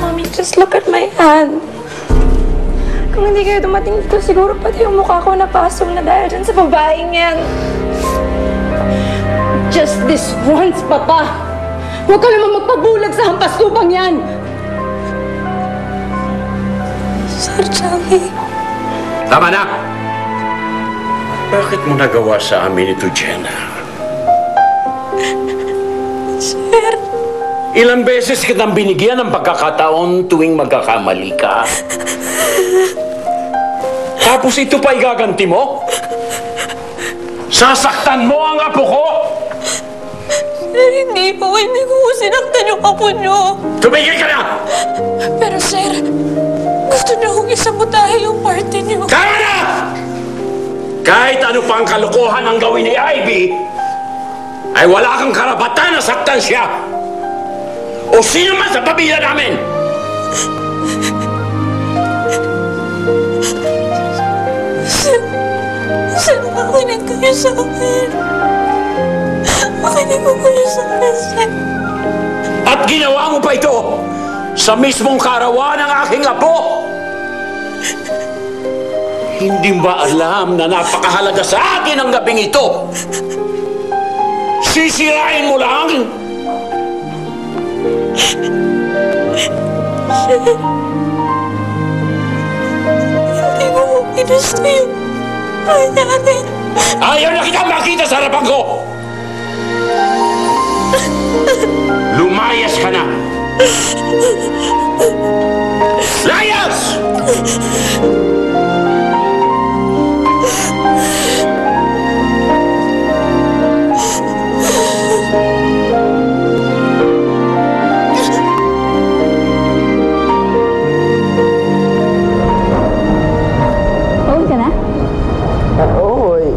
Mommy, just look at my hand. Kung hindi kayo dumating dito, siguro pati yung mukha ko napasok na dahil dyan sa babaeng yan. Just this once, Papa! Huwag ka naman magpabulag sa hampas lupang yan! Sir Joey. Tama na! Bakit mo nagawa sa amin ito, Jenna? Sir. Ilang beses kitang binigyan ng pagkakataon tuwing magkakamali ka. Tapos ito pa igaganti mo? Sasaktan mo ang apo ko? Sir, hindi ko sinaktan yung apo niyo. Tumigil ka na! Pero sir, gusto niyo kong isabotahe yung party niyo. Tama na! Kahit ano pang kalokohan ang gawin ni Ivy, ay wala kang karapatan na saktan siya. O sino man sa pamilya namin! Sir, makinig kayo sa akin. Makinig ko kayo sa akin, sir. At ginawa mo pa ito sa mismong karawan ng aking apo! Hindi ba alam na napakahalaga sa akin ang gabing ito? Sisirain mo lang! Hindi ko ginusto yung nangyari. Ayaw na kita makita sa harapan ko! Lumayas ka na! Layas!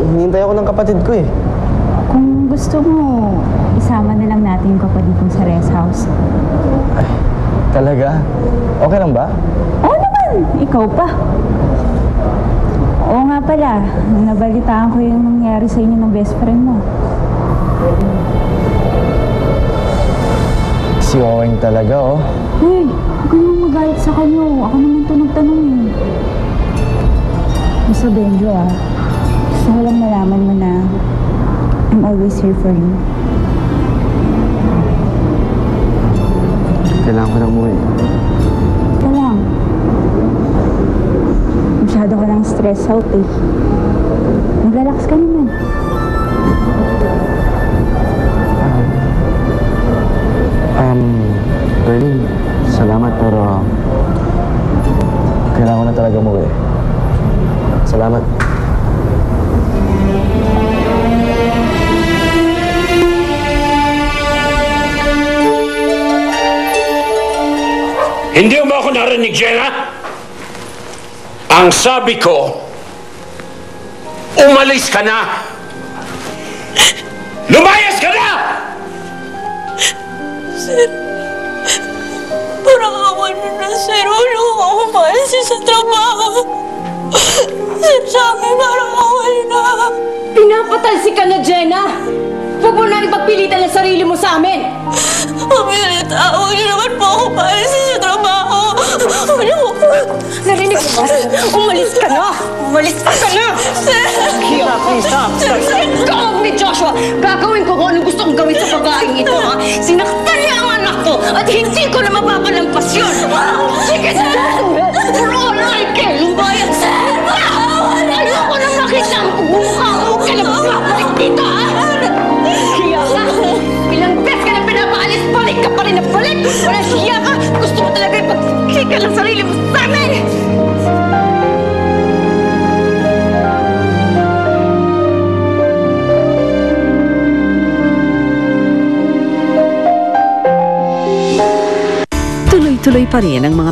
Hinihintay ako ng kapatid ko eh. Kung gusto mo, isama na lang natin yung kapatid kong sa rest house. Ay, talaga? Okay lang ba? Oo naman! Ikaw pa. Oo nga pala, nabalitaan ko yung nangyari sa inyo ng best friend mo. Si Oweng talaga oh. Hey, huwag ka naman magalit sa kanyo. Ako naman ito nagtanong eh. Basta Benjo gusto ko lang malaman mo na I'm always here for you. Kailangan ko na umuwi. Ito lang. Masyado ka lang stress out eh. Mag-relax ka naman. Berlin, salamat pero kailangan ko na talaga umuwi. Salamat. Hindi mo ba ako narinig, Jenna? Ang sabi ko, umalis ka na! Lumayas ka na! Sir, parang awan nyo na, sir. Huwag niyo ako umalis sa trabaho. Sir, sabi, parang awan na. Pinapatalsi ka na, Jenna! Huwag mo na ipagpilitan ang sarili mo sa amin! Pamilit, huwag niyo naman po ako umalis sa trabaho. Huwag niyo ako. Narinig mo ba? Umalis ka na! Umalis ka na! Sir! Let go of me, Joshua! Gagawin ko kung anong gusto kong gawin sa babaeng ito, ha? Sinaktan niya ang anak ko at hindi ko na mapapalampas yun! Sige, sir! For all I care, lumbayan, sir! Ayoko na makita ang pagmumukha mo! Kailangan dito, ha? Hiya ka! Ilang beses ka na pinapaalis, balik ka pa rin na balik! Walang hiya ka! Gusto mo talaga ipagkika ng sarili mo sa amin! Tuloy-tuloy pa rin ang mga